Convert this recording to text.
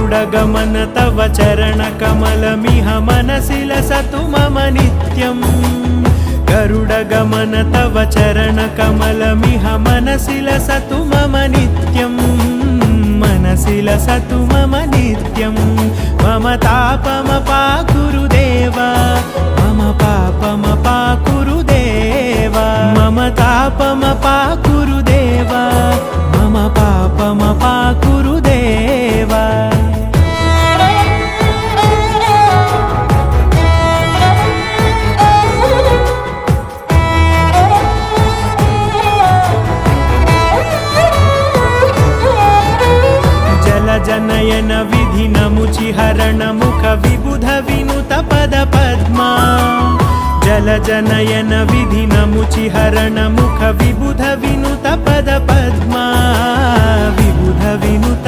गरुडगमन तव चरणकमलमिह मनसि लसतु मम नित्यम् गरुडगमन तव चरणकमलमिह मनसि लसतु मम नित्यम् मनसि लसतु मम नित्यम् मम तापमपाकुरुदेव मम पापमपाकुरुदेव मम तापमपाकुरुदेव मम पापमपाकुरुदेव जनयन विधिनमुचिहरण मुख विबुध विनुत पद पद्मा जल जनयन विधिनमुचिहरण मुख विबुध विनुत पद पद्मा विबुध विनुत